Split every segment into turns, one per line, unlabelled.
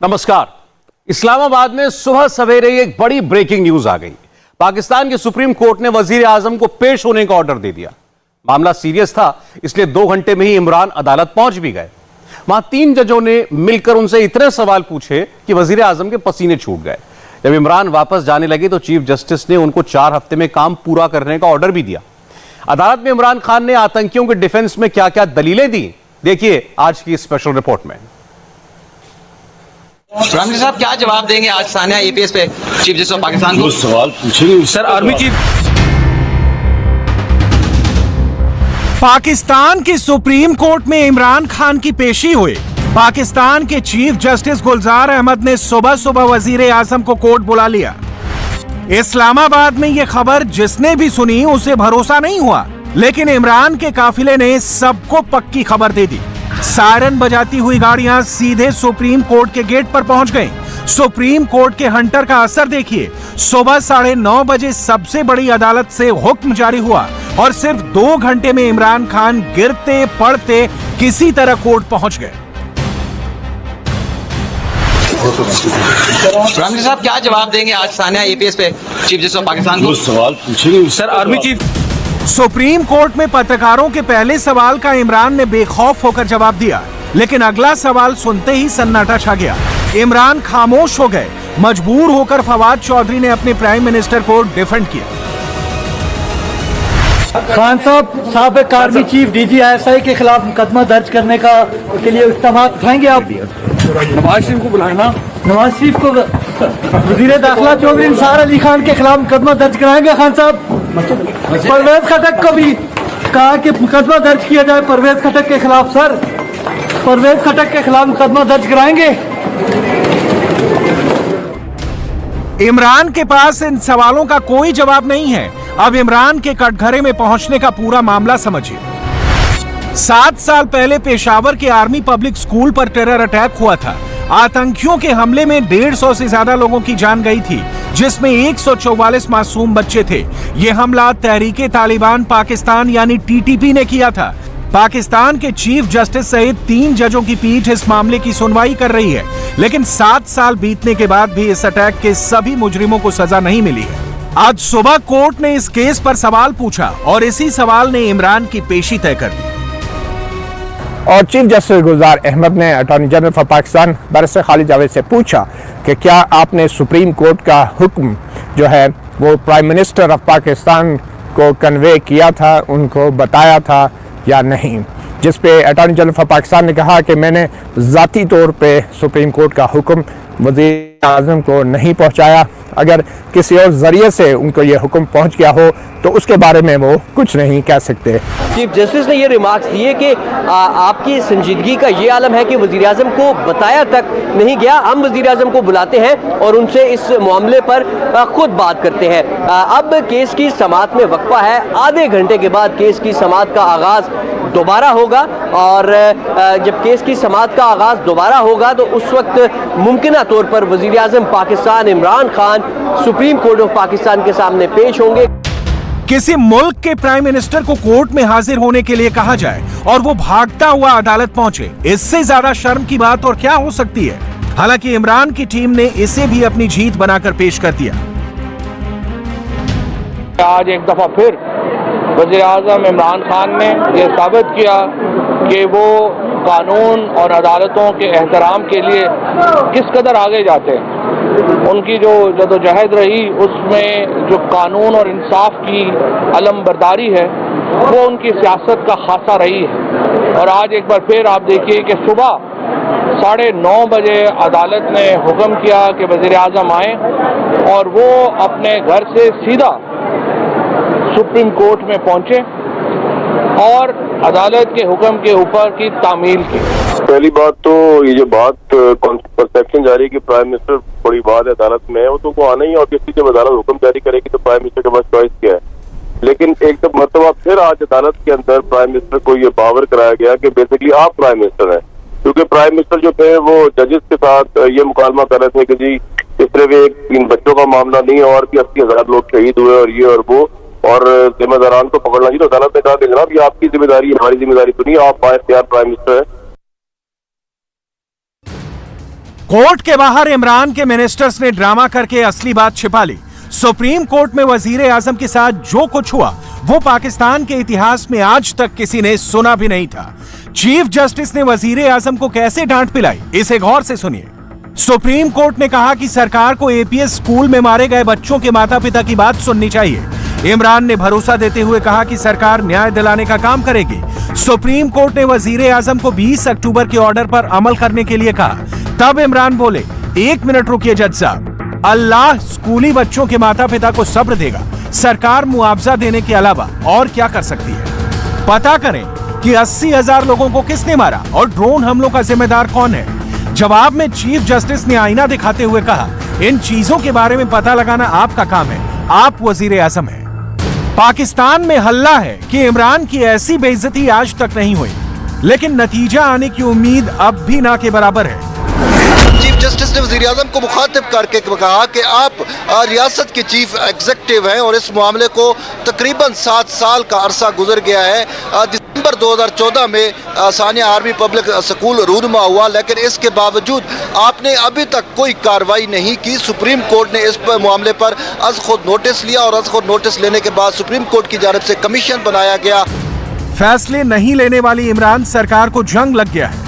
नमस्कार। इस्लामाबाद में सुबह सवेरे एक बड़ी ब्रेकिंग न्यूज आ गई। पाकिस्तान के सुप्रीम कोर्ट ने वजीर आजम को पेश होने का ऑर्डर दे दिया। मामला सीरियस था, इसलिए 2 घंटे में ही इमरान अदालत पहुंच भी गए। वहां 3 जजों ने मिलकर उनसे इतने सवाल पूछे कि वजीर आजम के पसीने छूट गए। जब इमरान वापस जाने लगे तो चीफ जस्टिस ने उनको 4 हफ्ते में काम पूरा करने का ऑर्डर भी दिया। अदालत में इमरान खान ने आतंकियों के डिफेंस में क्या क्या दलीलें दी, देखिए आज की स्पेशल रिपोर्ट में।
रामजी साहब क्या जवाब देंगे आज सानिया एपीएस पे चीफ जस्टिस ऑफ पाकिस्तान को?
सवाल पूछेंगे
सर। आर्मी चीफ पाकिस्तान की सुप्रीम कोर्ट में इमरान खान की पेशी हुई। पाकिस्तान के चीफ जस्टिस गुलजार अहमद ने सुबह सुबह वजीर आजम को कोर्ट बुला लिया। इस्लामाबाद में यह खबर जिसने भी सुनी उसे भरोसा नहीं हुआ, लेकिन इमरान के काफिले ने सबको पक्की खबर दे दी। सायरन बजाती हुई गाड़ियां सीधे सुप्रीम कोर्ट के गेट पर पहुंच गईं। सुप्रीम कोर्ट के हंटर का असर देखिए। सुबह 9:30 बजे सबसे बड़ी अदालत से हुक्म जारी हुआ और सिर्फ 2 घंटे में इमरान खान गिरते पड़ते किसी तरह कोर्ट पहुंच गए।
रामजी साहब क्या जवाब देंगे आज सानिया एपीएस पे चीफ जस्टिस ऑफ पाकिस्तान को?
सवाल पूछेंगे
sir. Army chief supreme court में पत्रकारों के पहले सवाल का इमरान ने बेखौफ होकर जवाब दिया, लेकिन अगला सवाल सुनते ही सन्नाटा छा गया। इमरान खामोश हो गए। मजबूर होकर फवाद चौधरी ने अपने प्राइम मिनिस्टर को डिफेंड किया।
खान साहब साबिक आर्मी चीफ DGISI के खिलाफ मुकदमा दर्ज करने के लिए इक़दाम उठाएंगे आप?
नवाज शरीफ को बुलाना,
नवाज शरीफ को वजीर दाखिला चौधरी निसार अली खान के खिलाफ मुकदमा दर्ज कराएंगे? खान साहब परवेज खटक को भी कहा कि मुकदमा दर्ज किया जाए परवेज खटक के खिलाफ। सर परवेज खटक के खिलाफ मुकदमा दर्ज कराएंगे?
इमरान के पास इन सवालों का कोई जवाब नहीं है। अब इमरान के कटघरे में पहुंचने का पूरा मामला समझिए। 7 साल पहले पेशावर के आर्मी पब्लिक स्कूल पर टेरर अटैक हुआ था। आतंकियों के हमले में 150 से ज्यादा लोगों की जान गई थी, जिसमें 144 मासूम बच्चे थे। यह हमला तहरीके तालिबान पाकिस्तान यानी TTP ने किया था। पाकिस्तान के चीफ जस्टिस सहित 3 जजों की पीठ इस मामले की सुनवाई कर रही है, लेकिन 7 साल बीतने के बाद भी इस अटैक के सभी मुजरिमों को सजा नहीं मिली है। आज सुबह कोर्ट ने इस केस पर सवाल पूछा और इसी सवाल ने इमरान की पेशी तय कर दी।
और चीफ जस्टिस गुलजार अहमद ने attorney general for Pakistan barrister Khalid Javed से पूछा कि क्या आपने सुप्रीम कोर्ट का हुक्म जो है वो प्राइम मिनिस्टर ऑफ पाकिस्तान को कन्वे किया था, उनको बताया था या नहीं। जिस पे अटॉर्नी जनरल फॉर पाकिस्तान ने कहा कि मैंने ज़ाती तौर पे सुप्रीम कोर्ट का हुक्म वज़ीर आज़म को नहीं पहुंचाया। अगर किसी और जरिए से उनको ये हुक्म पहुंच गया हो तो उसके बारे में वो कुछ नहीं कह सकते।
चीफ जस्टिस ने ये रिमार्क्स दिए कि आपकी संजीदगी का ये आलम है कि वज़ीर आज़म को बताया तक नहीं गया। हम वज़ीर आज़म को बुलाते हैं और उनसे इस मामले पर खुद बात करते हैं। अब केस की समाअत में वक्फा है। आधे घंटे के बाद केस की समाअत का आगाज़ दोबारा होगा और जब केस की समाअत का आगाज़ दोबारा होगा तो उस वक्त मुमकिना तौर पर वज़ीर आज़म Pakistan Imran Khan supreme court of Pakistan के सामने पेश होंगे।
किसी मुल्क के प्राइम मिनिस्टर को कोर्ट में हाजिर होने के लिए कहा जाए और वो भागता हुआ अदालत पहुंचे, इससे ज्यादा शर्म की बात और क्या हो सकती है। हालांकि इमरान की टीम ने इसे भी अपनी जीत बनाकर पेश कर दिया।
आज एक दफा फिर वज़ीर आज़म इमरान खान ने यह साबित किया कि वो कानून और अदालतों के एहतराम के लिए किस कदर आगे जाते हैं। उनकी जो जदोजहद रही उसमें जो कानून और इंसाफ की अलमबरदारी है वो उनकी सियासत का खासा रही है। और आज एक बार फिर आप देखिए कि सुबह 9:30 बजे अदालत ने हुक्म किया कि वज़ीर आज़म आए और वो अपने घर से सीधा सुप्रीम कोर्ट में पहुंचे और अदालत के हुक्म के ऊपर की तामील की।
पहली बात तो ये जो बात परसेप्शन जारी है कि प्राइम मिनिस्टर बड़ी बात है अदालत में, वो तो आना ही, और किसी जब अदालत हुक्म जारी करेगी तो प्राइम मिनिस्टर के पास चॉइस क्या है। लेकिन एक तो मरतबा फिर आज अदालत के अंदर प्राइम मिनिस्टर को ये पावर कराया गया कि बेसिकली आप प्राइम मिनिस्टर हैं, क्योंकि प्राइम मिनिस्टर जो थे वो जजेस के साथ ये मुकालमा कर रहे थे कि जी इस तरह एक 3 बच्चों का मामला नहीं और भी 80,000 लोग शहीद हुए और ये और वो, और जिम्मेदारान को पकड़ना चाहिए। तो अदालत ने कहा कि जनाब ये आपकी जिम्मेदारी, हमारी जिम्मेदारी तो नहीं, आप बाइख्तियार प्राइम मिनिस्टर है।
कोर्ट के बाहर इमरान के मिनिस्टर्स ने ड्रामा करके असली बात छिपा ली। सुप्रीम कोर्ट में वजीर आजम के साथ जो कुछ हुआ वो पाकिस्तान के इतिहास में आज तक किसी ने सुना भी नहीं था। चीफ जस्टिस ने वजीर आजम को कैसे डांट पिलाई, इसे गौर से सुनिए। सुप्रीम कोर्ट ने कहा कि सरकार को एपीएस स्कूल में मारे गए बच्चों के माता पिता की बात सुननी चाहिए। इमरान ने भरोसा देते हुए कहा कि सरकार न्याय दिलाने का काम करेगी। सुप्रीम कोर्ट ने वजीर आजम को 20 अक्टूबर के ऑर्डर पर अमल करने के लिए कहा। तब इमरान बोले, 1 मिनट रुकिए जज साहब, अल्लाह स्कूली बच्चों के माता पिता को सब्र देगा। सरकार मुआवजा देने के अलावा और क्या कर सकती है? पता करें कि 80,000 लोगों को किसने मारा और ड्रोन हमलों का जिम्मेदार कौन है। जवाब में चीफ जस्टिस ने आईना दिखाते हुए कहा, इन चीजों के बारे में पता लगाना आपका काम है, आप वजीर आजम हैं। पाकिस्तान में हल्ला है कि इमरान की ऐसी बेइज्जती आज तक नहीं हुई, लेकिन नतीजा आने की उम्मीद अब भी ना के बराबर है।
चीफ जस्टिस ने वज़ीर आज़म को मुखातिब करके कहा कि आप रियासत के चीफ एग्जीक्यूटिव हैं और इस मामले को तकरीबन 7 साल का अरसा गुजर गया है। दिसंबर 2014 में सानिया आर्मी पब्लिक स्कूल रूनमा हुआ, लेकिन इसके बावजूद आपने अभी तक कोई कार्रवाई नहीं की। सुप्रीम कोर्ट ने इस मामले पर अज खुद नोटिस लिया और अज खुद नोटिस लेने के बाद सुप्रीम कोर्ट की जानिब से कमीशन बनाया गया।
फैसले नहीं लेने वाली इमरान सरकार को जंग लग गया है।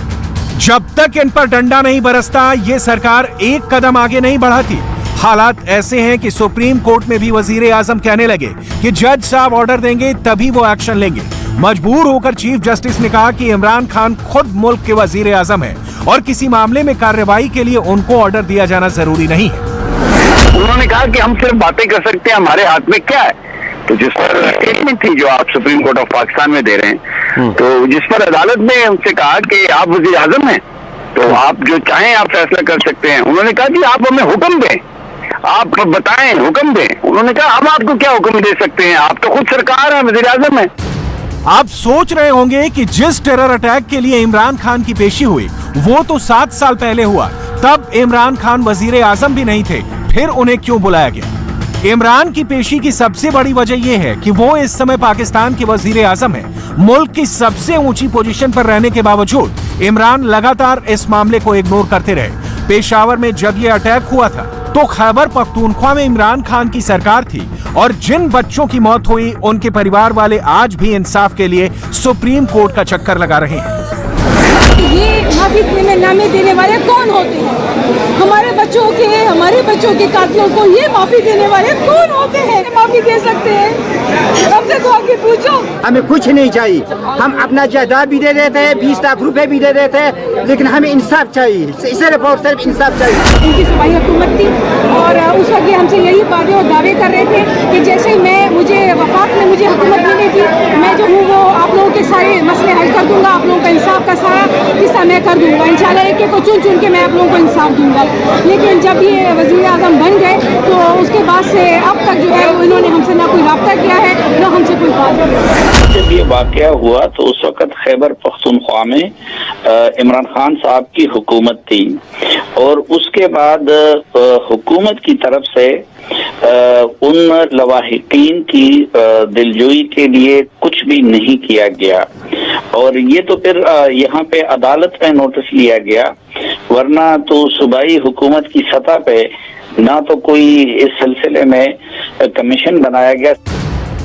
जब तक इन पर डंडा नहीं बरसता ये सरकार एक कदम आगे नहीं बढ़ाती। हालात ऐसे हैं कि सुप्रीम कोर्ट में भी वजीर आजम कहने लगे कि जज साहब ऑर्डर देंगे तभी वो एक्शन लेंगे। मजबूर होकर चीफ जस्टिस ने कहा कि इमरान खान खुद मुल्क के वजीर आजम हैं और किसी मामले में कार्रवाई के लिए उनको ऑर्डर दिया जाना जरूरी नहीं है।
उन्होंने कहा कि हम सिर्फ बातें कर सकते हैं, हमारे हाथ में क्या है। तो जिस पर स्टेटमेंट थी जो आप सुप्रीम कोर्ट ऑफ पाकिस्तान में दे रहे हैं, तो जिस पर अदालत ने उनसे कहा कि आप वज़ीर आज़म हैं तो आप जो चाहें आप फैसला कर सकते हैं। उन्होंने कहा कि आप हमें हुक्म दें, आप बताएं, हुक्म दें। उन्होंने कहा हम आपको क्या हुक्म दे सकते हैं, आप तो खुद सरकार हैं, वज़ीर आज़म हैं।
आप सोच रहे होंगे कि जिस टेरर अटैक के लिए इमरान खान की पेशी हुई वो तो 7 साल पहले हुआ, तब इमरान खान वजीर आजम भी नहीं थे, फिर उन्हें क्यों बुलाया गया? इमरान की पेशी की सबसे बड़ी वजह यह है कि वो इस समय पाकिस्तान के वजीर आजम हैं। मुल्क की सबसे ऊंची पोजीशन पर रहने के बावजूद इमरान लगातार इस मामले को इग्नोर करते रहे। पेशावर में जब यह अटैक हुआ था तो खैबर पख्तूनख्वा में इमरान खान की सरकार थी और जिन बच्चों की मौत हुई उनके परिवार वाले आज भी इंसाफ के लिए सुप्रीम कोर्ट का चक्कर लगा रहे हैं।
ये माफी नामे देने वाले कौन होते हैं? हमारे बच्चों के कातिलों को ये माफी देने वाले कौन होते हैं? माफी दे सकते हैं? हमसे तो आगे पूछो।
हमें कुछ नहीं चाहिए, हम अपना जायदाद भी दे देते हैं, 20 लाख रुपए भी दे देते हैं, लेकिन हमें इंसाफ चाहिए, सिर्फ और सिर्फ इंसाफ चाहिए।
उनकी सूबाई हुकूमत थी और उस वक्त ये हमसे यही बातें और दावे कर रहे थे कि जैसे मुझे वफाक में मुझे हुकूमत मिलेगी, मैं जो हूँ वो आप लोगों के सारे मसले हल कर दूंगा, आप लोगों का इंसाफ का सारा हिस्सा मैं कर दूंगा। इंशाल्लाह एक एक को चुन चुन के मैं आप लोगों को इंसाफ दूंगा। लेकिन जब ये वज़ीर आज़म बन गए तो उसके बाद से अब तक जो है इन्होंने हमसे ना कोई रब्ता किया है ना हमसे कोई बात की।
जब ये वाकया हुआ तो उस वक्त खैबर पख्तूनख्वा में इमरान खान साहब की हुकूमत थी और उसके बाद हुकूमत की तरफ से उन लवाहिकीन की दिलजोई के लिए कुछ भी नहीं किया गया और ये तो फिर यहाँ पे अदालत में नोटिस लिया गया, वरना तो सूबाई हुकूमत की सतह पे ना तो कोई इस सिलसिले में कमीशन बनाया गया।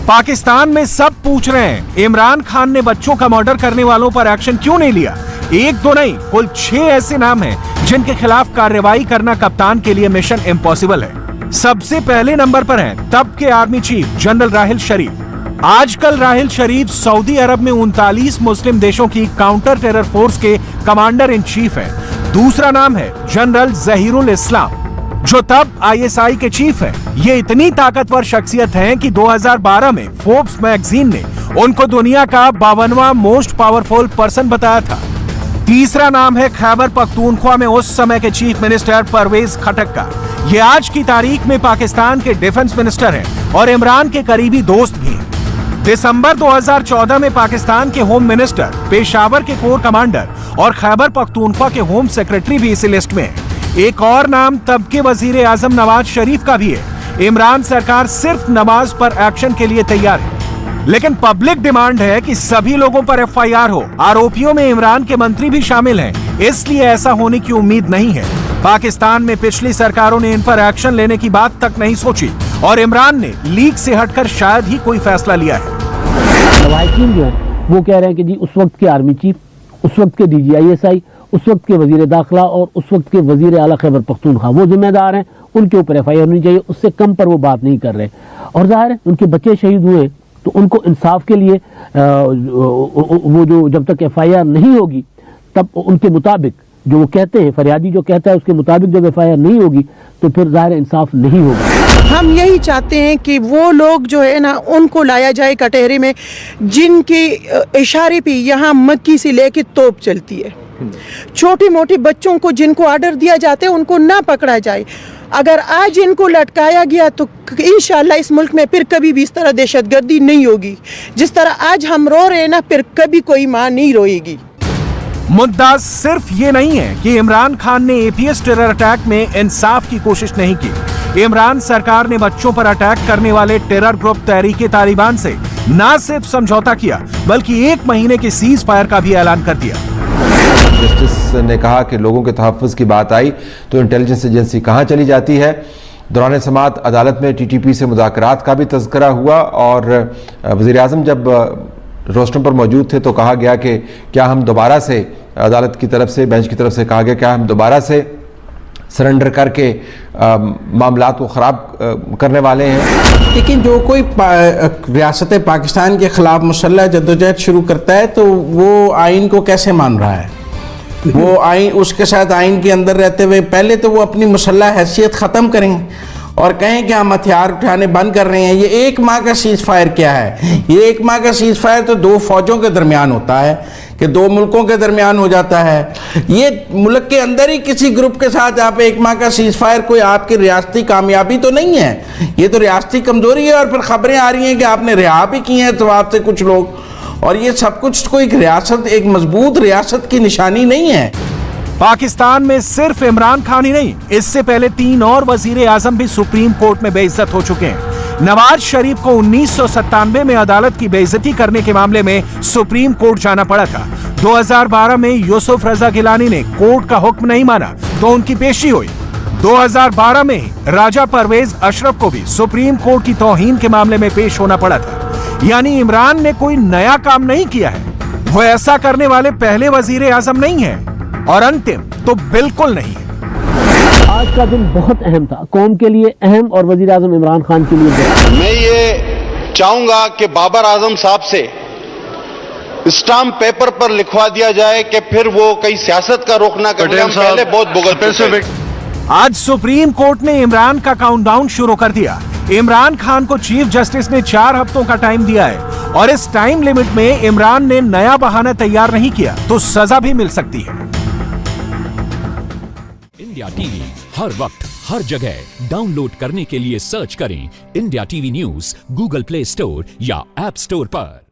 पाकिस्तान में सब पूछ रहे हैं इमरान खान ने बच्चों का मर्डर करने वालों पर एक्शन क्यों नहीं लिया? एक दो नहीं, कुल 6 ऐसे नाम हैं जिनके खिलाफ कार्रवाई करना कप्तान के लिए मिशन इम्पॉसिबल है। सबसे पहले नंबर पर हैं तब के आर्मी चीफ जनरल राहिल शरीफ। आजकल राहिल शरीफ सऊदी अरब में 39 मुस्लिम देशों की काउंटर टेरर फोर्स के कमांडर इन चीफ हैं। दूसरा नाम है जनरल जहीरुल इस्लाम, जो तब आईएसआई के चीफ हैं। ये इतनी ताकतवर शख्सियत हैं कि 2012 में फोर्ब्स मैगजीन ने उनको दुनिया का 52वां मोस्ट पावरफुल पर्सन बताया था। तीसरा नाम है खैबर पख्तूनख्वा में उस समय के चीफ मिनिस्टर परवेज खटक का। ये आज की तारीख में पाकिस्तान के डिफेंस मिनिस्टर हैं और इमरान के करीबी दोस्त भी हैं। दिसंबर 2014 में पाकिस्तान के होम मिनिस्टर, पेशावर के कोर कमांडर और खैबर पख्तूनख्वा के होम सेक्रेटरी भी इसी लिस्ट में हैं। एक और नाम तब के वजीर आजम नवाज शरीफ का भी है। इमरान सरकार सिर्फ नवाज पर एक्शन के लिए तैयार है, लेकिन पब्लिक डिमांड है कि सभी लोगों पर एफआईआर हो। आरोपियों में इमरान के मंत्री भी शामिल हैं, इसलिए ऐसा होने की उम्मीद नहीं है। पाकिस्तान में पिछली सरकारों ने इन पर एक्शन लेने की बात तक नहीं सोची और इमरान ने लीक से हटकर शायद ही कोई फैसला लिया है।
लवाहिकीन जो है वो कह रहे हैं कि जी उस वक्त के आर्मी चीफ, उस वक्त के DGISI, उस वक्त के वजीर दाखिला और उस वक्त के वजीर आला खैबर पख्तूनख्वा वो जिम्मेदार हैं, उनके ऊपर FIR होनी चाहिए, उससे कम पर वो बात नहीं कर रहे। और जाहिर है उनके बच्चे शहीद हुए तो उनको इंसाफ के लिए वो जो जब तक FIR नहीं होगी तब उनके मुताबिक जो वो कहते हैं, फरियादी जो कहता है उसके मुताबिक जब FIR नहीं होगी तो फिर जाहिर इंसाफ नहीं होगा।
हम यही चाहते हैं कि वो लोग जो है ना उनको लाया जाए कटहरे में जिनकी इशारे पे यहाँ मक्की से लेके तोप चलती है। छोटी मोटी बच्चों को जिनको ऑर्डर दिया जाता है उनको ना पकड़ा जाए। अगर आज इनको लटकाया गया तो इंशाल्लाह इस मुल्क में फिर कभी भी इस तरह दहशतगर्दी नहीं होगी। जिस तरह आज हम रो रहे हैं ना, फिर कभी कोई माँ नहीं रोएगी।
मुद्दा सिर्फ ये नहीं है कि इमरान खान ने APS टेरर अटैक में इंसाफ की कोशिश नहीं की। इमरान सरकार ने बच्चों पर अटैक करने वाले टेरर ग्रुप तहरीके तालिबान से न सिर्फ समझौता किया बल्कि 1 महीने के सीज फायर का भी ऐलान कर दिया।
जस्टिस ने कहा कि लोगों के तहफ़्फ़ुज़ की बात आई तो इंटेलिजेंस एजेंसी कहाँ चली जाती है। दौरान समाअत अदालत में TTP से मुज़ाकरात का भी तज़किरा हुआ और वज़ीर आज़म जब रोस्टम पर मौजूद थे तो कहा गया कि क्या हम दोबारा से अदालत की तरफ से, बेंच की तरफ से कहा गया क्या हम दोबारा से सरेंडर करके मामलात को ख़राब करने वाले हैं।
लेकिन जो कोई रियासत पाकिस्तान के ख़िलाफ़ मुसल्लह जद्दोजहद शुरू करता है तो वो आइन को कैसे मान रहा है? वो आइन, उसके साथ आइन के अंदर रहते हुए पहले तो वो अपनी मुसल्लह हैसियत ख़त्म करें और कहें कि हम हथियार उठाने बंद कर रहे हैं। ये 1 माह का सीज फायर क्या है? ये 1 माह का सीज फायर तो 2 फौजों के दरमियान होता है कि 2 मुल्कों के दरमियान हो जाता है। ये मुल्क के अंदर ही किसी ग्रुप के साथ आप 1 माह का सीज फायर कोई आपकी रियासती कामयाबी तो नहीं है, ये तो रियासती कमजोरी है। और फिर खबरें आ रही हैं कि आपने रिहा भी किए हैं तो आपसे कुछ लोग, और ये सब कुछ कोई रियासत, एक मजबूत रियासत की निशानी नहीं है।
पाकिस्तान में सिर्फ इमरान खान ही नहीं, इससे पहले 3 और वजीर आजम भी सुप्रीम कोर्ट में बेइज्जत हो चुके हैं। नवाज शरीफ को 1997 में अदालत की बेइज्जती करने के मामले में सुप्रीम कोर्ट जाना पड़ा था। 2012 में यूसुफ रजा गिलानी ने कोर्ट का हुक्म नहीं माना तो उनकी पेशी हुई। 2012 में ही राजा परवेज अशरफ को भी सुप्रीम कोर्ट की तौहीन के मामले में पेश होना पड़ा था। यानी इमरान ने कोई नया काम नहीं किया है, वो ऐसा करने वाले पहले वजीर आजम नहीं है और अंतिम तो बिल्कुल नहीं है।
आज का दिन बहुत अहम था, कौम के लिए अहम और वजीर आजम इमरान खान के लिए।
मैं ये चाहूंगा कि बाबर आजम साहब से स्टाम्प पेपर पर लिखवा दिया जाए कि फिर वो कहीं सियासत का रुख ना करें। हम पहले बहुत भुगत।
आज सुप्रीम कोर्ट ने इमरान का काउंटडाउन शुरू कर दिया। इमरान खान को चीफ जस्टिस ने 4 हफ्तों का टाइम दिया है और इस टाइम लिमिट में इमरान ने नया बहाना तैयार नहीं किया तो सजा भी मिल सकती है।
इंडिया टीवी हर वक्त हर जगह डाउनलोड करने के लिए सर्च करें India TV news Google play store या ऐप स्टोर पर।